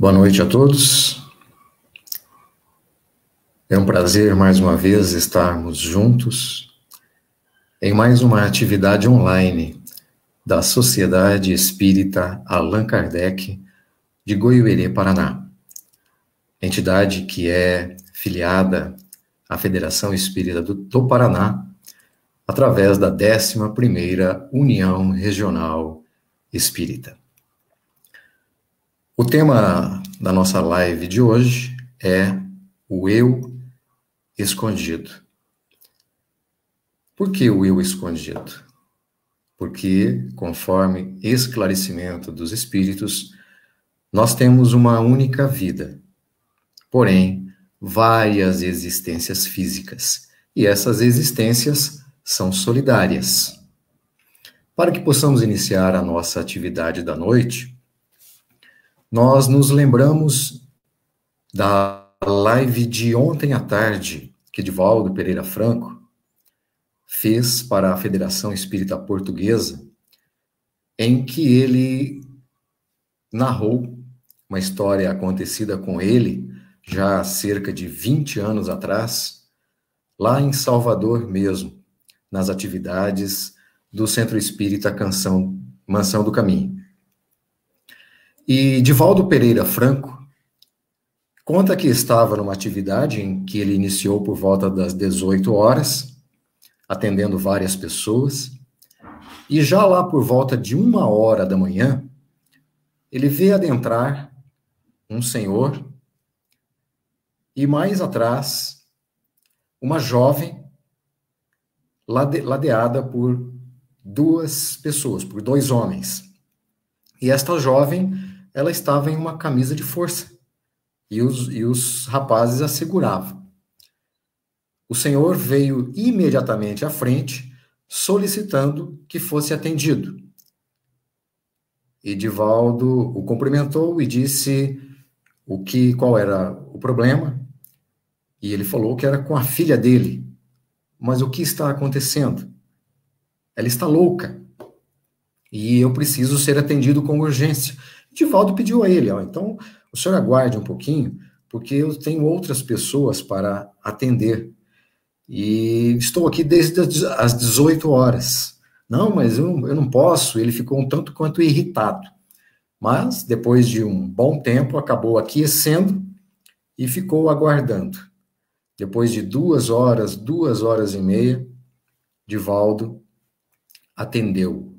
Boa noite a todos. É um prazer mais uma vez estarmos juntos em mais uma atividade online da Sociedade Espírita Allan Kardec de Goiuerê, Paraná. Entidade que é filiada à Federação Espírita do Paraná através da 11ª União Regional Espírita. O tema da nossa live de hoje é o eu escondido. Por que o eu escondido? Porque, conforme esclarecimento dos espíritos, nós temos uma única vida, porém, várias existências físicas, e essas existências são solidárias. Para que possamos iniciar a nossa atividade da noite, nós nos lembramos da live de ontem à tarde, que Divaldo Pereira Franco fez para a Federação Espírita Portuguesa, em que ele narrou uma história acontecida com ele, já há cerca de 20 anos atrás, lá em Salvador mesmo, nas atividades do Centro Espírita Mansão do Caminho. E Divaldo Pereira Franco conta que estava numa atividade em que ele iniciou por volta das 18 horas, atendendo várias pessoas, e já lá por volta de 1h da manhã, ele vê adentrar um senhor e mais atrás uma jovem ladeada por duas pessoas, por dois homens. E esta jovem, ela estava em uma camisa de força, e os rapazes a seguravam. O senhor veio imediatamente à frente, solicitando que fosse atendido. E Divaldo o cumprimentou e disse qual era o problema, e ele falou que era com a filha dele. Mas o que está acontecendo? Ela está louca, e eu preciso ser atendido com urgência. Divaldo pediu a ele, então o senhor aguarde um pouquinho, porque eu tenho outras pessoas para atender. E estou aqui desde as 18 horas. Não, mas eu não posso. Ele ficou um tanto quanto irritado. Mas, depois de um bom tempo, acabou aquecendo e ficou aguardando. Depois de 2 horas, 2h30, Divaldo atendeu.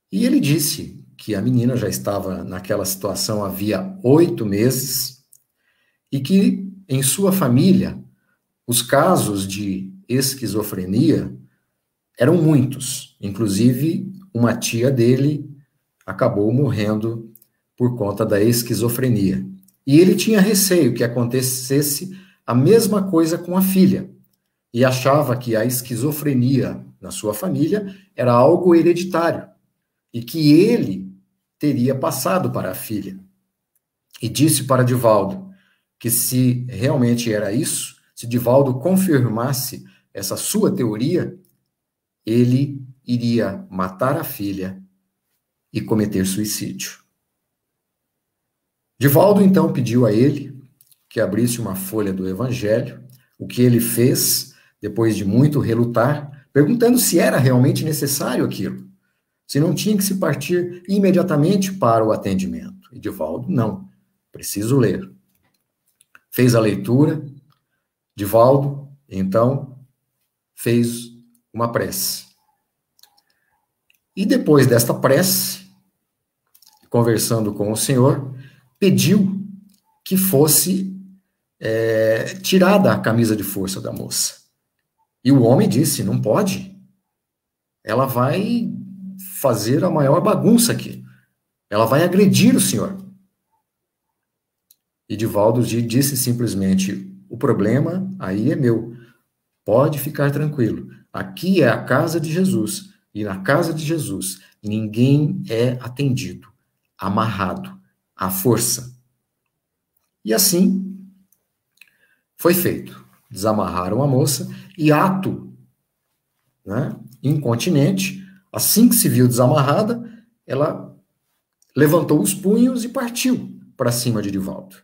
E ele disse que a menina já estava naquela situação havia 8 meses e que, em sua família, os casos de esquizofrenia eram muitos. Inclusive, uma tia dele acabou morrendo por conta da esquizofrenia. E ele tinha receio que acontecesse a mesma coisa com a filha. E achava que a esquizofrenia na sua família era algo hereditário. E que ele teria passado para a filha. E disse para Divaldo que se realmente era isso, se Divaldo confirmasse essa sua teoria, ele iria matar a filha e cometer suicídio. Divaldo, então, pediu a ele que abrisse uma folha do Evangelho, o que ele fez, depois de muito relutar, perguntando se era realmente necessário aquilo, se não tinha que se partir imediatamente para o atendimento. E Divaldo, não, preciso ler. Fez a leitura. Divaldo, então, fez uma prece. E depois desta prece, conversando com o Senhor, pediu que fosse tirada a camisa de força da moça. E o homem disse, não pode. Ela vai fazer a maior bagunça aqui. Ela vai agredir o senhor. E Divaldo disse simplesmente, o problema aí é meu. Pode ficar tranquilo. Aqui é a casa de Jesus. E na casa de Jesus, ninguém é atendido, amarrado, à força. E assim foi feito. Desamarraram a moça e ato, incontinente, assim que se viu desamarrada, ela levantou os punhos e partiu para cima de Divaldo.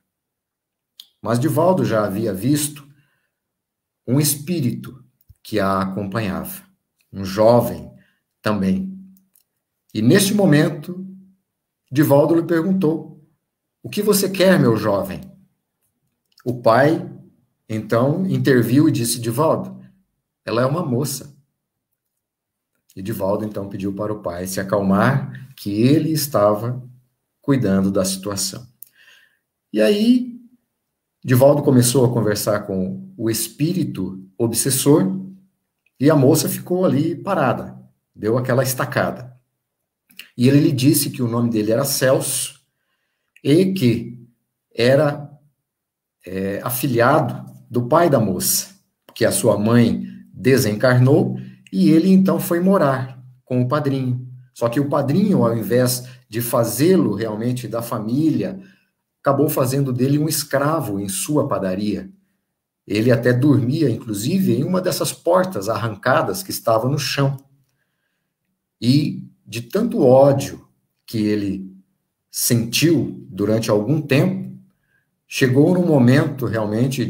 Mas Divaldo já havia visto um espírito que a acompanhava, um jovem também. E neste momento, Divaldo lhe perguntou: o que você quer, meu jovem? O pai, então, interviu e disse: Divaldo, ela é uma moça. E Divaldo, então, pediu para o pai se acalmar, que ele estava cuidando da situação. E aí, Divaldo começou a conversar com o espírito obsessor e a moça ficou ali parada, deu aquela estacada. E ele lhe disse que o nome dele era Celso e que era afilhado do pai da moça, que a sua mãe desencarnou e ele então foi morar com o padrinho. Só que o padrinho, ao invés de fazê-lo realmente da família, acabou fazendo dele um escravo em sua padaria. Ele até dormia, inclusive, em uma dessas portas arrancadas que estavam no chão. E de tanto ódio que ele sentiu durante algum tempo, chegou num momento realmente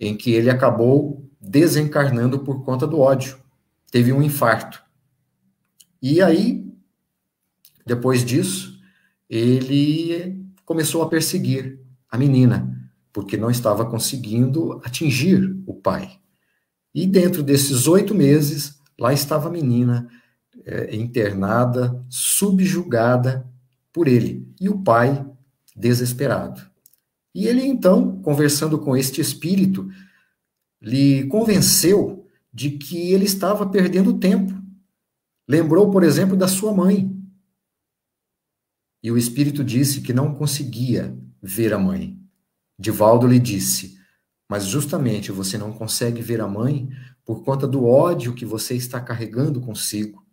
em que ele acabou desencarnando por conta do ódio. Teve um infarto. E aí, depois disso, ele começou a perseguir a menina, porque não estava conseguindo atingir o pai. E dentro desses 8 meses, lá estava a menina internada, subjugada por ele. E o pai desesperado. E ele, então, conversando com este espírito, lhe convenceu de que ele estava perdendo tempo. Lembrou, por exemplo, da sua mãe. E o espírito disse que não conseguia ver a mãe. Divaldo lhe disse: mas justamente você não consegue ver a mãe por conta do ódio que você está carregando consigo.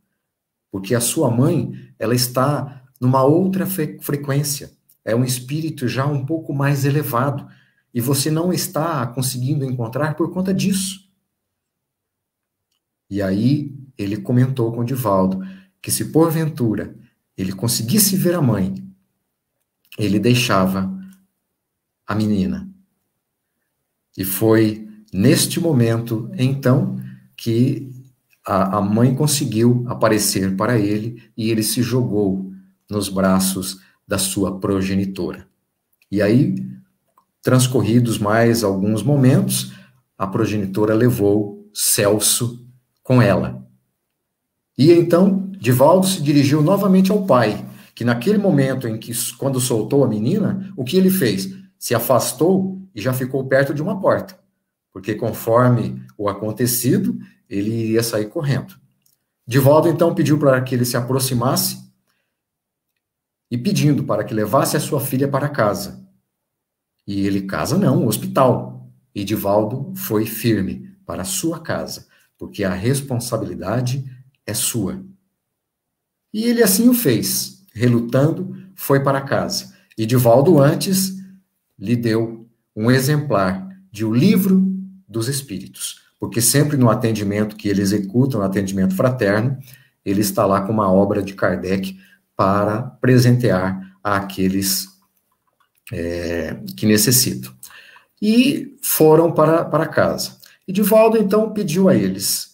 Porque a sua mãe, ela está numa outra frequência. É um espírito já um pouco mais elevado. E você não está conseguindo encontrar por conta disso. E aí ele comentou com Divaldo que se porventura ele conseguisse ver a mãe, ele deixava a menina. E foi neste momento, então, que a mãe conseguiu aparecer para ele e ele se jogou nos braços da sua progenitora. E aí, transcorridos mais alguns momentos, a progenitora levou Celso com ela. E então, Divaldo se dirigiu novamente ao pai, que naquele momento em que, quando soltou a menina, o que ele fez? Se afastou e já ficou perto de uma porta, porque conforme o acontecido, ele iria sair correndo. Divaldo então pediu para que ele se aproximasse e pedindo para que levasse a sua filha para casa. E ele, casa não, hospital. E Divaldo foi firme para a sua casa, porque a responsabilidade é sua. E ele assim o fez, relutando, foi para casa. E Divaldo antes lhe deu um exemplar de O Livro dos Espíritos, porque sempre no atendimento que ele executa, no atendimento fraterno, ele está lá com uma obra de Kardec para presentear àqueles que necessitam. E foram para casa. E Divaldo, então, pediu a eles,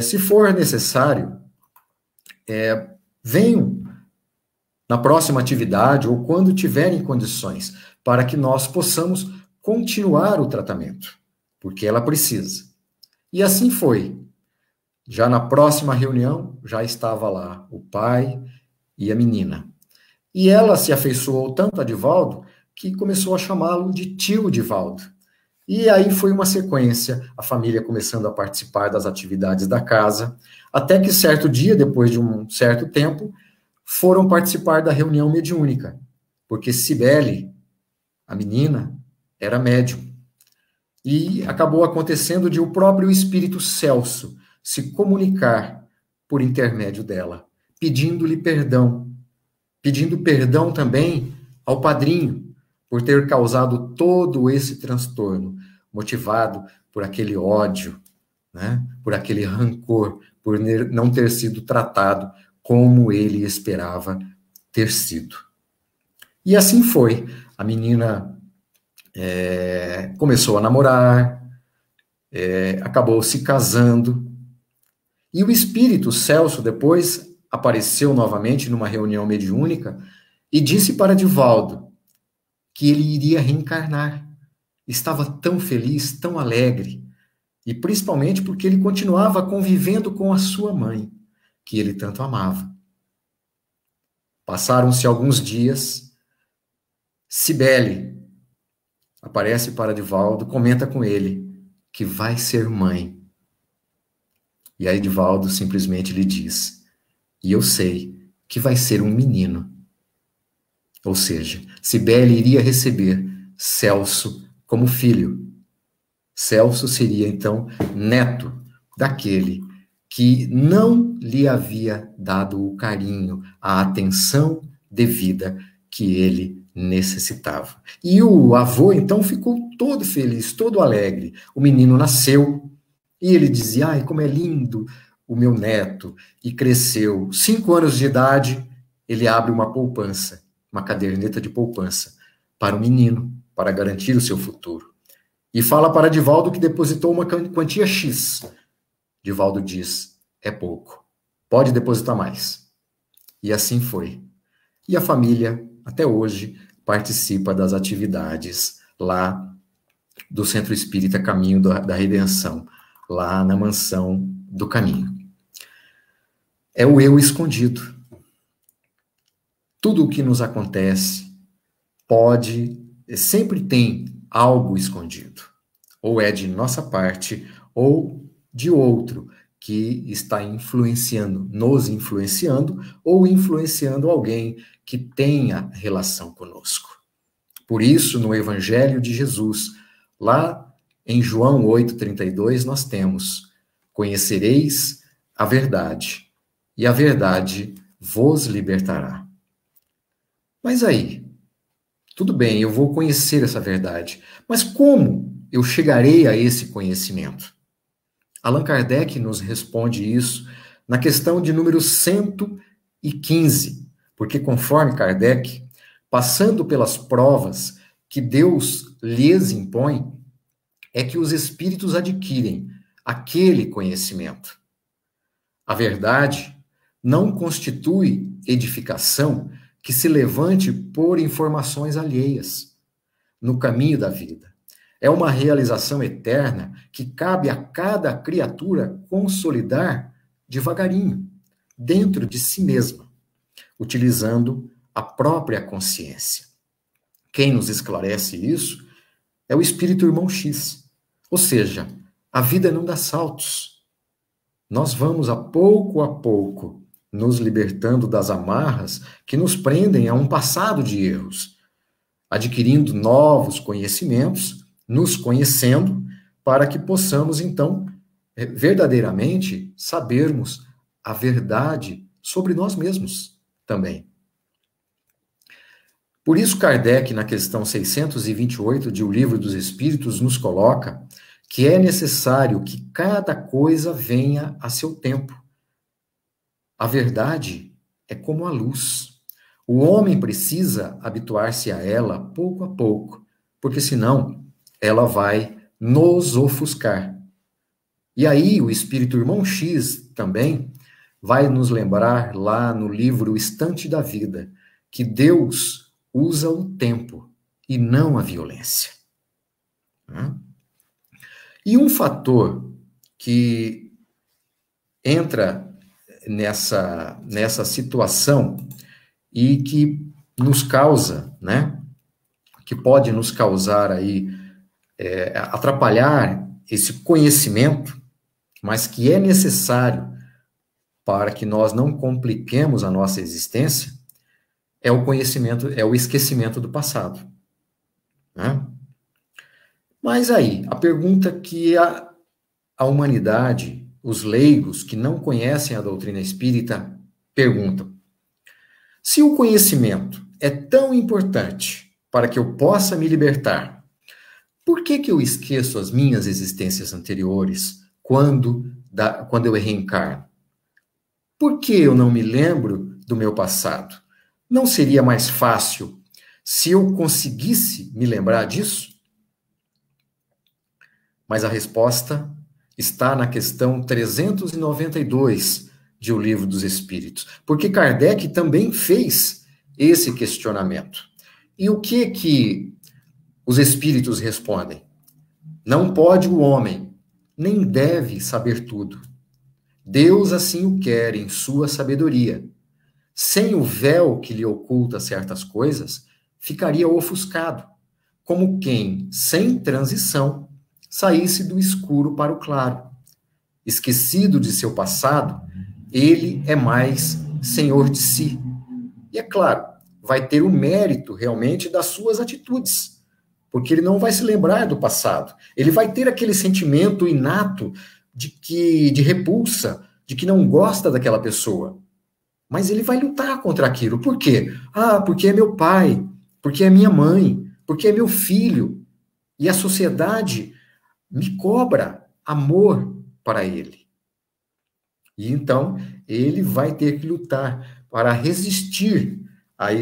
se for necessário, venham na próxima atividade ou quando tiverem condições, para que nós possamos continuar o tratamento, porque ela precisa. E assim foi. Já na próxima reunião, já estava lá o pai e a menina. E ela se afeiçoou tanto a Divaldo que começou a chamá-lo de tio Divaldo. E aí foi uma sequência, a família começando a participar das atividades da casa, até que certo dia, depois de um certo tempo, foram participar da reunião mediúnica, porque Cibele, a menina, era médium. E acabou acontecendo de o próprio espírito Celso se comunicar por intermédio dela, pedindo-lhe perdão, pedindo perdão também ao padrinho, por ter causado todo esse transtorno, motivado por aquele ódio, né? Por aquele rancor, por não ter sido tratado como ele esperava ter sido. E assim foi. A menina começou a namorar, acabou se casando, e o espírito Celso depois apareceu novamente numa reunião mediúnica e disse para Divaldo que ele iria reencarnar. Estava tão feliz, tão alegre, e principalmente porque ele continuava convivendo com a sua mãe, que ele tanto amava. Passaram-se alguns dias, Cibele aparece para Divaldo, comenta com ele que vai ser mãe. E aí Divaldo simplesmente lhe diz: e eu sei que vai ser um menino. Ou seja, Cibele iria receber Celso como filho. Celso seria, então, neto daquele que não lhe havia dado o carinho, a atenção devida que ele necessitava. E o avô, então, ficou todo feliz, todo alegre. O menino nasceu e ele dizia: ai, como é lindo o meu neto. E cresceu. 5 anos de idade, ele abre uma poupança, uma caderneta de poupança, para o menino, para garantir o seu futuro. E fala para Divaldo que depositou uma quantia X. Divaldo diz: é pouco, pode depositar mais. E assim foi. E a família, até hoje, participa das atividades lá do Centro Espírita Caminho da Redenção, lá na Mansão do Caminho. É o eu escondido. Tudo o que nos acontece sempre tem algo escondido. Ou é de nossa parte, ou de outro que está influenciando, nos influenciando, ou influenciando alguém que tenha relação conosco. Por isso, no Evangelho de Jesus, lá em João 8,32, nós temos: conhecereis a verdade, e a verdade vos libertará. Mas aí, tudo bem, eu vou conhecer essa verdade, mas como eu chegarei a esse conhecimento? Allan Kardec nos responde isso na questão de número 115, porque conforme Kardec, passando pelas provas que Deus lhes impõe, é que os espíritos adquirem aquele conhecimento. A verdade não constitui edificação que se levante por informações alheias no caminho da vida. É uma realização eterna que cabe a cada criatura consolidar devagarinho, dentro de si mesma, utilizando a própria consciência. Quem nos esclarece isso é o Espírito Irmão X. Ou seja, a vida não dá saltos. Nós vamos a pouco nos libertando das amarras que nos prendem a um passado de erros, adquirindo novos conhecimentos, nos conhecendo, para que possamos, então, verdadeiramente sabermos a verdade sobre nós mesmos também. Por isso, Kardec, na questão 628 de O Livro dos Espíritos, nos coloca que é necessário que cada coisa venha a seu tempo. A verdade é como a luz. O homem precisa habituar-se a ela pouco a pouco, porque senão ela vai nos ofuscar. E aí o Espírito Irmão X também vai nos lembrar lá no livro O Instante da Vida, que Deus usa o tempo e não a violência. E um fator que entra nessa situação e que nos causa, né, que pode nos causar aí, atrapalhar esse conhecimento, mas que é necessário para que nós não compliquemos a nossa existência, é o conhecimento, é o esquecimento do passado. Né? Mas aí, a pergunta que a humanidade, os leigos que não conhecem a doutrina espírita, perguntam: se o conhecimento é tão importante para que eu possa me libertar, por que eu esqueço as minhas existências anteriores quando eu reencarno? Por que eu não me lembro do meu passado? Não seria mais fácil se eu conseguisse me lembrar disso? Mas a resposta está na questão 392 de O Livro dos Espíritos, porque Kardec também fez esse questionamento. E o que os espíritos respondem? Não pode o homem, nem deve saber tudo. Deus assim o quer em sua sabedoria. Sem o véu que lhe oculta certas coisas, ficaria ofuscado, como quem, sem transição, saísse do escuro para o claro. Esquecido de seu passado, ele é mais senhor de si. E é claro, vai ter o mérito realmente das suas atitudes, porque ele não vai se lembrar do passado. Ele vai ter aquele sentimento inato de repulsa, de que não gosta daquela pessoa. Mas ele vai lutar contra aquilo. Por quê? Ah, porque é meu pai, porque é minha mãe, porque é meu filho. E a sociedade me cobra amor para ele. E então, ele vai ter que lutar para resistir a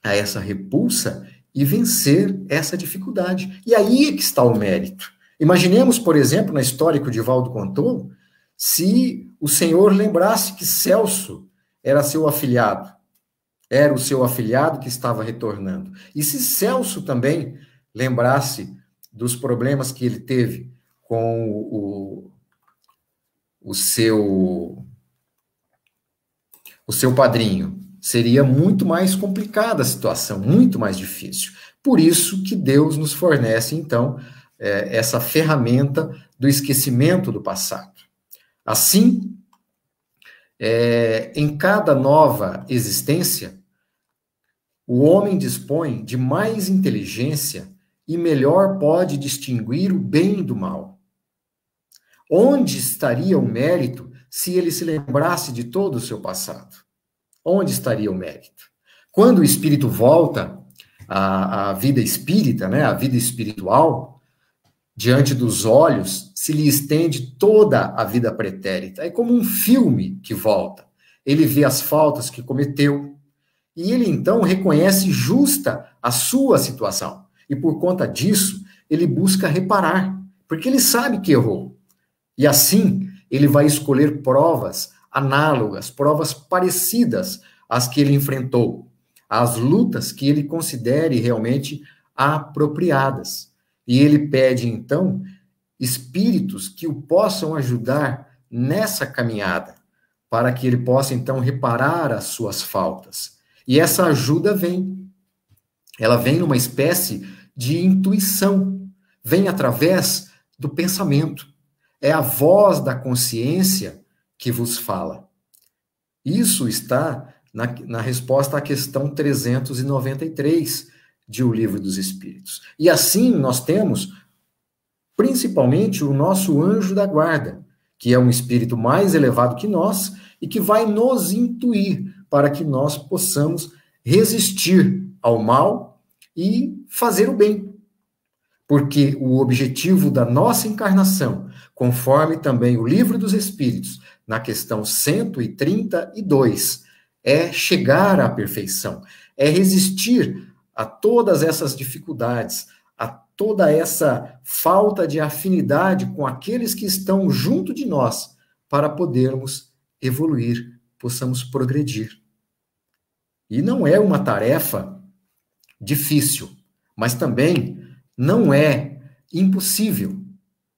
essa repulsa e vencer essa dificuldade. E aí é que está o mérito. Imaginemos, por exemplo, na história que o Divaldo contou, se o Senhor lembrasse que Celso era seu afilhado, era o seu afilhado que estava retornando. E se Celso também lembrasse dos problemas que ele teve com o seu padrinho, seria muito mais complicada a situação, muito mais difícil. Por isso que Deus nos fornece, então, essa ferramenta do esquecimento do passado. Assim, em cada nova existência, o homem dispõe de mais inteligência e melhor pode distinguir o bem do mal. Onde estaria o mérito se ele se lembrasse de todo o seu passado? Onde estaria o mérito? Quando o espírito volta à vida espírita, né, à vida espiritual, diante dos olhos, se lhe estende toda a vida pretérita. É como um filme que volta. Ele vê as faltas que cometeu e ele, então, reconhece justa a sua situação. E, por conta disso, ele busca reparar, porque ele sabe que errou. E, assim, ele vai escolher provas análogas, provas parecidas às que ele enfrentou, às lutas que ele considere realmente apropriadas. E ele pede, então, espíritos que o possam ajudar nessa caminhada, para que ele possa, então, reparar as suas faltas. E essa ajuda vem. Ela vem numa espécie de intuição, vem através do pensamento. É a voz da consciência que vos fala. Isso está na resposta à questão 393 de O Livro dos Espíritos. E assim nós temos, principalmente, o nosso anjo da guarda, que é um espírito mais elevado que nós e que vai nos intuir para que nós possamos resistir ao mal e fazer o bem. Porque o objetivo da nossa encarnação, conforme também O Livro dos Espíritos, na questão 132, é chegar à perfeição, é resistir a todas essas dificuldades, a toda essa falta de afinidade com aqueles que estão junto de nós, para podermos evoluir, possamos progredir. E não é uma tarefa difícil, mas também não é impossível,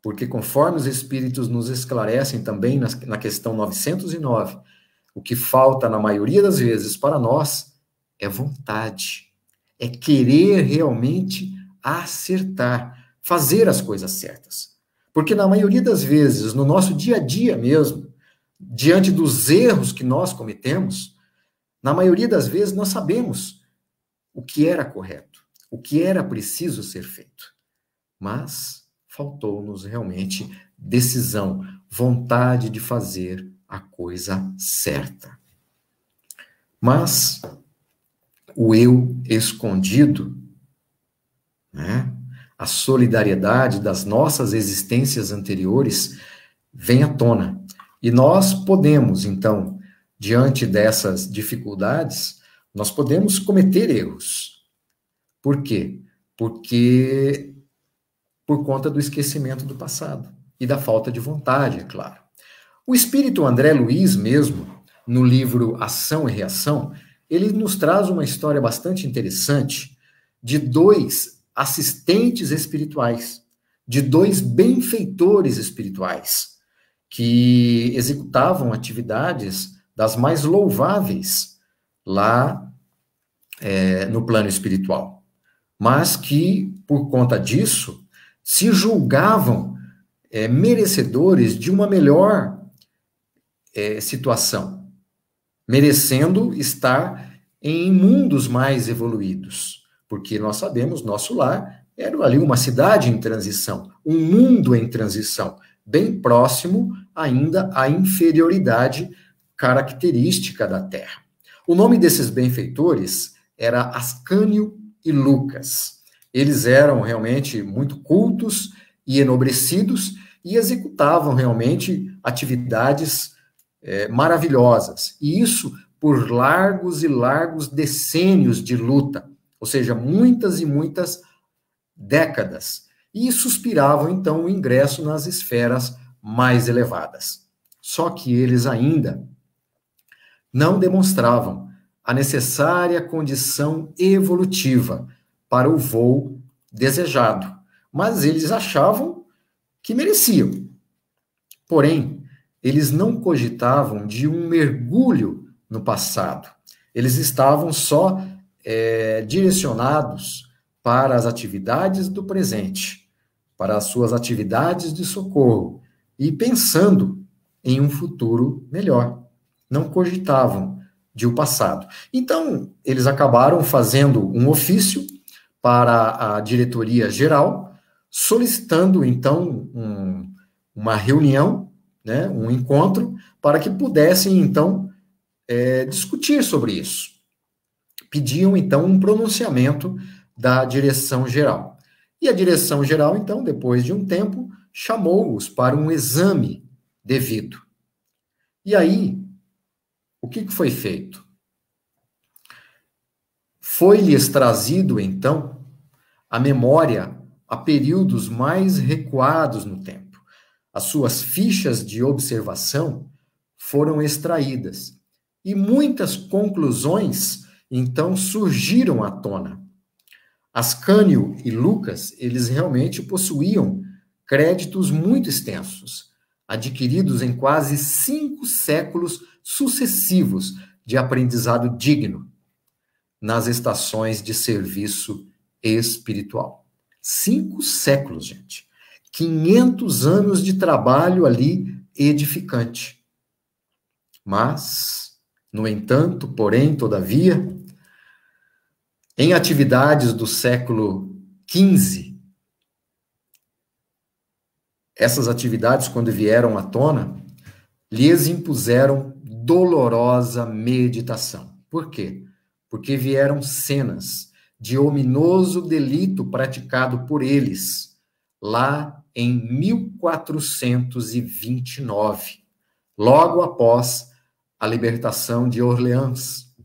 porque conforme os Espíritos nos esclarecem também na questão 909, o que falta na maioria das vezes para nós é vontade, é querer realmente acertar, fazer as coisas certas. Porque na maioria das vezes, no nosso dia a dia mesmo, diante dos erros que nós cometemos, na maioria das vezes nós sabemos o que era correto, o que era preciso ser feito. Mas faltou-nos realmente decisão, vontade de fazer a coisa certa. Mas o eu escondido, né, a solidariedade das nossas existências anteriores vem à tona. E nós podemos, então, diante dessas dificuldades, Nós podemos cometer erros. Por quê? Porque por conta do esquecimento do passado e da falta de vontade, é claro. O espírito André Luiz mesmo, no livro Ação e Reação, ele nos traz uma história bastante interessante de dois assistentes espirituais, de dois benfeitores espirituais, que executavam atividades das mais louváveis lá no plano espiritual, mas que, por conta disso, se julgavam merecedores de uma melhor situação, merecendo estar em mundos mais evoluídos, porque nós sabemos, nosso lar era ali uma cidade em transição, um mundo em transição, bem próximo ainda à inferioridade característica da Terra. O nome desses benfeitores era Ascânio e Lucas. Eles eram realmente muito cultos e enobrecidos e executavam realmente atividades maravilhosas. E isso por largos e largos decênios de luta, ou seja, muitas e muitas décadas. E suspiravam, então, o ingresso nas esferas mais elevadas. Só que eles ainda não demonstravam a necessária condição evolutiva para o voo desejado, mas eles achavam que mereciam. Porém, eles não cogitavam de um mergulho no passado. Eles estavam só direcionados para as atividades do presente, para as suas atividades de socorro, e pensando em um futuro melhor. Não cogitavam de o passado. Então, eles acabaram fazendo um ofício para a diretoria geral, solicitando, então, uma reunião, né, um encontro, para que pudessem, então, discutir sobre isso. Pediam, então, um pronunciamento da direção geral. E a direção geral, então, depois de um tempo, chamou-os para um exame devido. E aí, o que foi feito? Foi-lhes trazido, então, a memória a períodos mais recuados no tempo. As suas fichas de observação foram extraídas. E muitas conclusões, então, surgiram à tona. Ascânio e Lucas, eles realmente possuíam créditos muito extensos, adquiridos em quase 5 séculos sucessivos de aprendizado digno nas estações de serviço espiritual. 5 séculos, gente. 500 anos de trabalho ali edificante. Mas, no entanto, porém, todavia, em atividades do século XV, essas atividades, quando vieram à tona, lhes impuseram dolorosa meditação. Por quê? Porque vieram cenas de ominoso delito praticado por eles, lá em 1429, logo após a libertação de Orleans,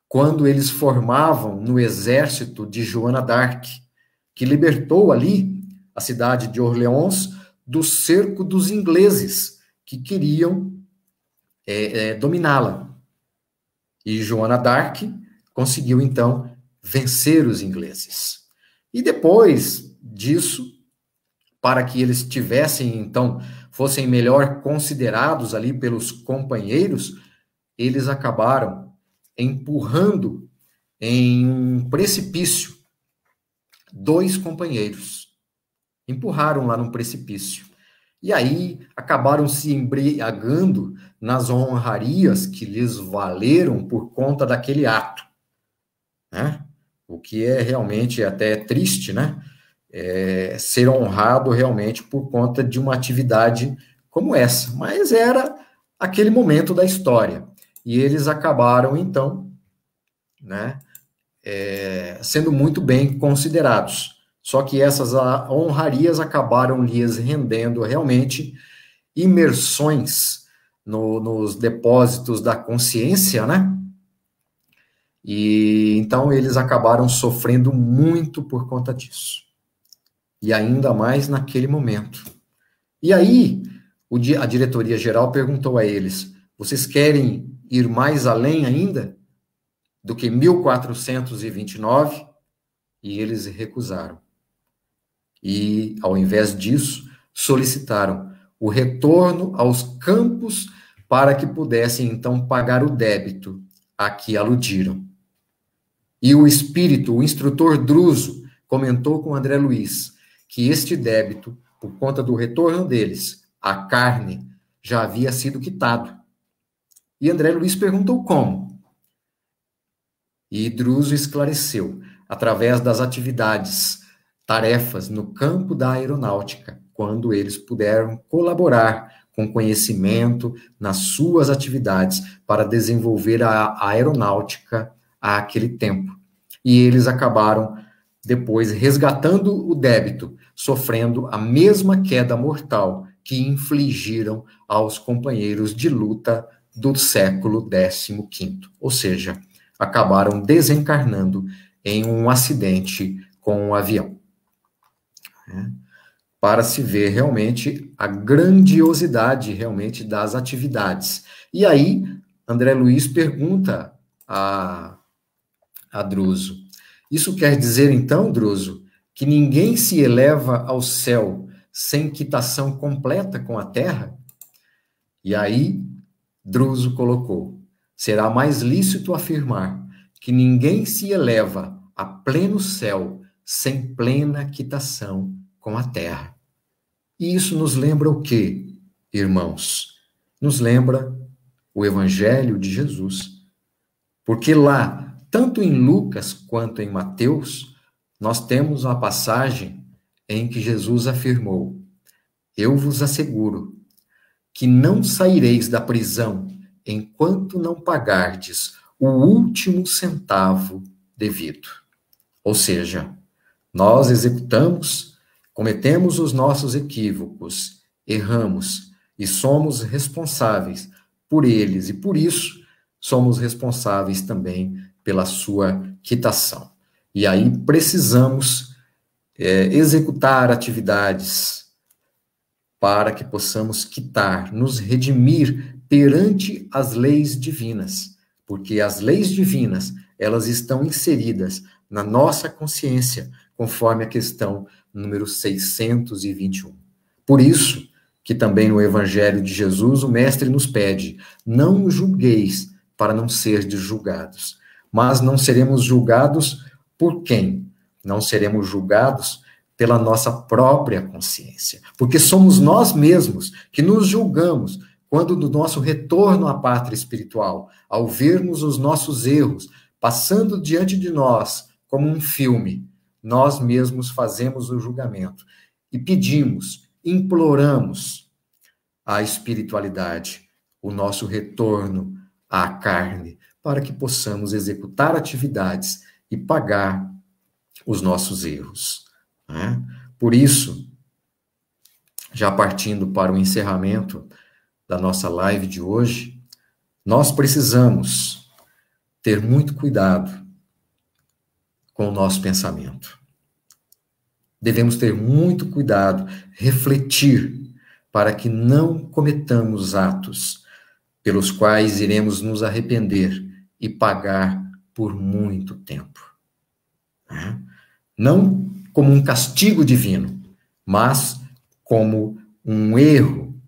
quando eles formavam no exército de Joana d'Arc, que libertou ali a cidade de Orleans do cerco dos ingleses, que queriam dominá-la. E Joana d'Arc conseguiu, então, vencer os ingleses. E depois disso, para que eles tivessem, então, fossem melhor considerados ali pelos companheiros, eles acabaram empurrando em um precipício 2 companheiros. Empurraram lá num precipício. E aí acabaram se embriagando nas honrarias que lhes valeram por conta daquele ato, né? O que é realmente até triste, né? Ser honrado realmente por conta de uma atividade como essa. Mas era aquele momento da história. E eles acabaram, então, né, sendo muito bem considerados. Só que essas honrarias acabaram lhes rendendo realmente imersões nos depósitos da consciência, né? E então eles acabaram sofrendo muito por conta disso. E ainda mais naquele momento. E aí, a diretoria geral perguntou a eles: vocês querem ir mais além ainda do que 1429? E eles recusaram. E, ao invés disso, solicitaram o retorno aos campos para que pudessem, então, pagar o débito a que aludiram. E o espírito, o instrutor Druso, comentou com André Luiz que este débito, por conta do retorno deles, a carne, já havia sido quitado. E André Luiz perguntou como. E Druso esclareceu, através das atividades, tarefas no campo da aeronáutica, quando eles puderam colaborar com conhecimento nas suas atividades para desenvolver a aeronáutica àquele tempo. E eles acabaram depois resgatando o débito, sofrendo a mesma queda mortal que infligiram aos companheiros de luta do século XV. Ou seja, acabaram desencarnando em um acidente com um avião. Para se ver realmente a grandiosidade realmente das atividades. E aí, André Luiz pergunta a Druso: isso quer dizer, então, Druso, que ninguém se eleva ao céu sem quitação completa com a terra? E aí, Druso colocou: será mais lícito afirmar que ninguém se eleva a pleno céu sem plena quitação com a terra. E isso nos lembra o quê, irmãos? Nos lembra o Evangelho de Jesus. Porque lá, tanto em Lucas quanto em Mateus, nós temos uma passagem em que Jesus afirmou: eu vos asseguro que não saireis da prisão enquanto não pagardes o último centavo devido. Ou seja, nós executamos, cometemos os nossos equívocos, erramos e somos responsáveis por eles, e por isso somos responsáveis também pela sua quitação. E aí precisamos executar atividades para que possamos quitar, nos redimir perante as leis divinas, porque as leis divinas, elas estão inseridas na nossa consciência, conforme a questão número 621. Por isso que também no Evangelho de Jesus o Mestre nos pede: não julgueis para não serdes julgados. Mas não seremos julgados por quem? Não seremos julgados pela nossa própria consciência, porque somos nós mesmos que nos julgamos quando do nosso retorno à pátria espiritual, ao vermos os nossos erros passando diante de nós como um filme, nós mesmos fazemos o julgamento e pedimos, imploramos à espiritualidade o nosso retorno à carne, para que possamos executar atividades e pagar os nossos erros. Né? Por isso, já partindo para o encerramento da nossa live de hoje, nós precisamos ter muito cuidado com o nosso pensamento. Devemos ter muito cuidado, refletir, para que não cometamos atos pelos quais iremos nos arrepender e pagar por muito tempo. Não como um castigo divino, mas como um erro,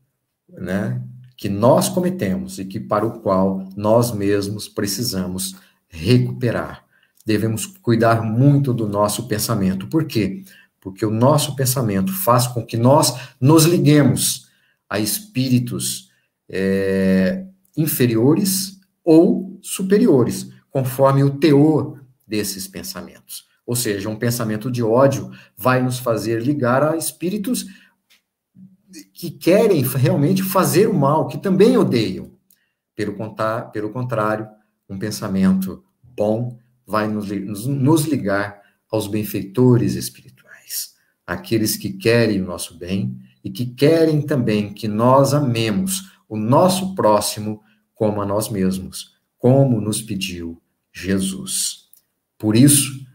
né, que nós cometemos e que para o qual nós mesmos precisamos recuperar. Devemos cuidar muito do nosso pensamento. Por quê? Porque o nosso pensamento faz com que nós nos liguemos a espíritos inferiores ou superiores, conforme o teor desses pensamentos. Ou seja, um pensamento de ódio vai nos fazer ligar a espíritos que querem realmente fazer o mal, que também odeiam. Pelo contrário, um pensamento bom vai nos ligar aos benfeitores espirituais, aqueles que querem o nosso bem e que querem também que nós amemos o nosso próximo como a nós mesmos, como nos pediu Jesus. Por isso,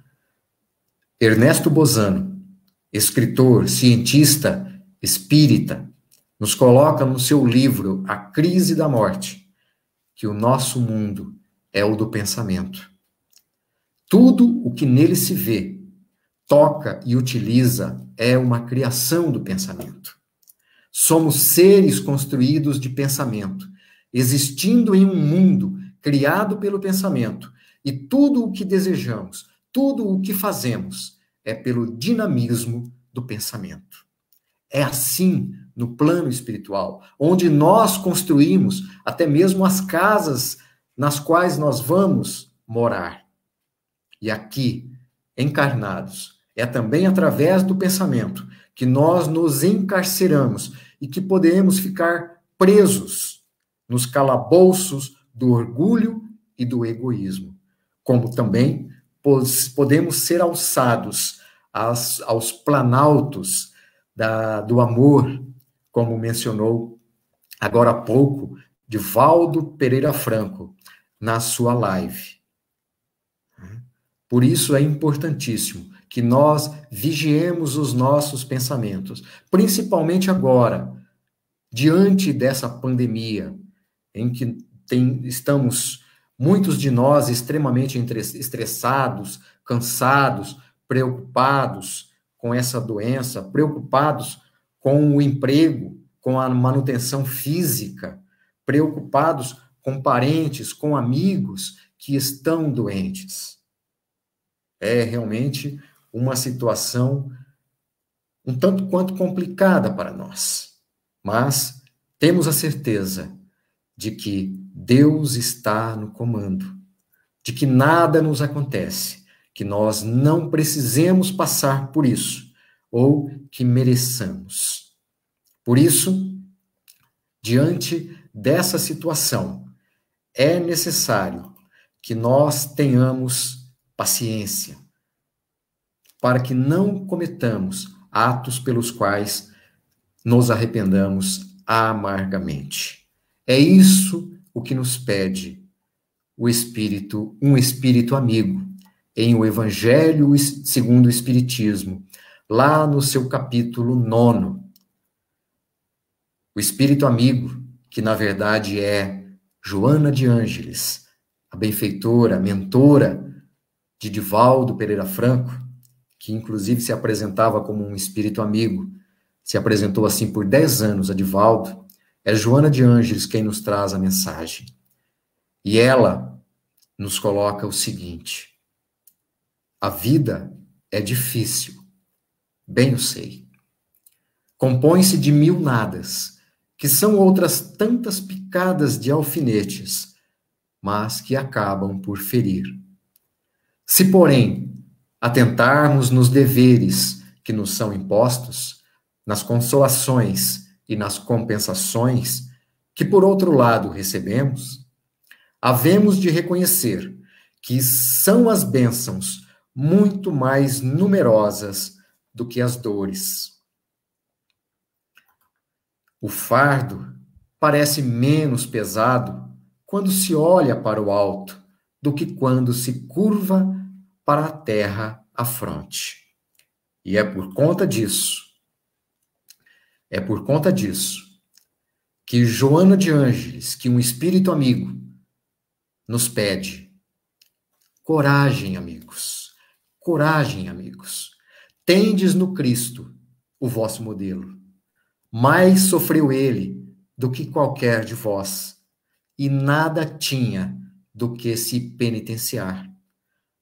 Ernesto Bozano, escritor, cientista, espírita, nos coloca no seu livro A Crise da Morte, que o nosso mundo é o do pensamento. Tudo o que nele se vê, toca e utiliza é uma criação do pensamento. Somos seres construídos de pensamento, existindo em um mundo criado pelo pensamento, e tudo o que desejamos, tudo o que fazemos é pelo dinamismo do pensamento. É assim no plano espiritual, onde nós construímos até mesmo as casas nas quais nós vamos morar. E aqui, encarnados, é também através do pensamento que nós nos encarceramos e que podemos ficar presos nos calabouços do orgulho e do egoísmo, como também podemos ser alçados aos planaltos do amor, como mencionou agora há pouco Divaldo Pereira Franco na sua live. Por isso é importantíssimo que nós vigiemos os nossos pensamentos, principalmente agora, diante dessa pandemia, em que estamos, muitos de nós, extremamente estressados, cansados, preocupados com essa doença, preocupados com o emprego, com a manutenção física, preocupados com parentes, com amigos que estão doentes. É realmente uma situação um tanto quanto complicada para nós, mas temos a certeza de que Deus está no comando, de que nada nos acontece, que nós não precisemos passar por isso, ou que mereçamos. Por isso, diante dessa situação, é necessário que nós tenhamos paciência, para que não cometamos atos pelos quais nos arrependamos amargamente. É isso o que nos pede o Espírito, um Espírito amigo, em o Evangelho segundo o Espiritismo, lá no seu capítulo 9. O Espírito amigo, que na verdade é Joana de Ângeles, a benfeitora, a mentora de Divaldo Pereira Franco, que inclusive se apresentava como um espírito amigo, se apresentou assim por 10 anos a Divaldo, é Joana de Ângeles quem nos traz a mensagem. E ela nos coloca o seguinte: a vida é difícil, bem eu sei. Compõe-se de 1000 nadas, que são outras tantas picadas de alfinetes, mas que acabam por ferir. Se, porém, atentarmos nos deveres que nos são impostos, nas consolações e nas compensações que, por outro lado, recebemos, havemos de reconhecer que são as bênçãos muito mais numerosas do que as dores. O fardo parece menos pesado quando se olha para o alto do que quando se curva para a terra à fronte. E é por conta disso que Joana de Ângeles, que um espírito amigo, nos pede: coragem, amigos, coragem, amigos. Tendes no Cristo o vosso modelo. Mais sofreu ele do que qualquer de vós, e nada tinha do que se penitenciar.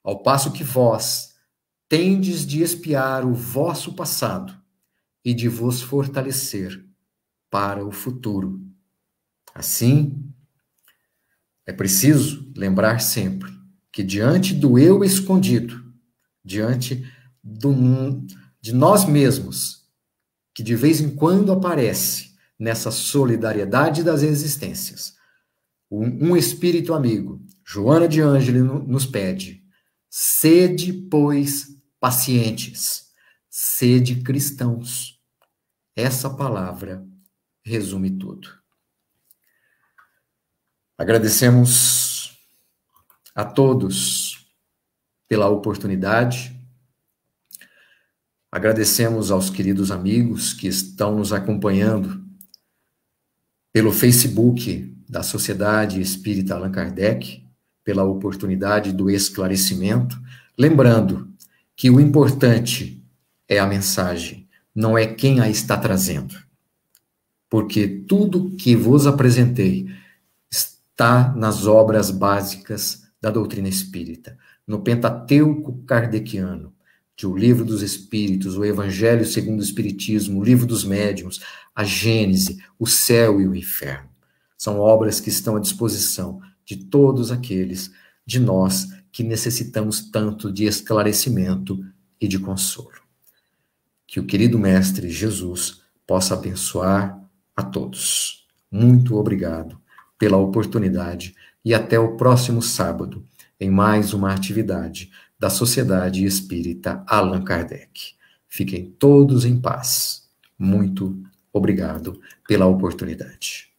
Ao passo que vós tendes de expiar o vosso passado e de vos fortalecer para o futuro. Assim, é preciso lembrar sempre que diante do eu escondido, diante de nós mesmos, que de vez em quando aparece nessa solidariedade das existências, um espírito amigo, Joana de Ângeles, nos pede: sede, pois, pacientes, sede cristãos. Essa palavra resume tudo. Agradecemos a todos pela oportunidade. Agradecemos aos queridos amigos que estão nos acompanhando pelo Facebook da Sociedade Espírita Allan Kardec, pela oportunidade do esclarecimento. Lembrando que o importante é a mensagem, não é quem a está trazendo. Porque tudo que vos apresentei está nas obras básicas da doutrina espírita, no Pentateuco kardeciano, de O Livro dos Espíritos, o Evangelho segundo o Espiritismo, o Livro dos Médiuns, a Gênese, o Céu e o Inferno. São obras que estão à disposição de todos aqueles de nós que necessitamos tanto de esclarecimento e de consolo. Que o querido Mestre Jesus possa abençoar a todos. Muito obrigado pela oportunidade e até o próximo sábado, em mais uma atividade da Sociedade Espírita Allan Kardec. Fiquem todos em paz. Muito obrigado pela oportunidade.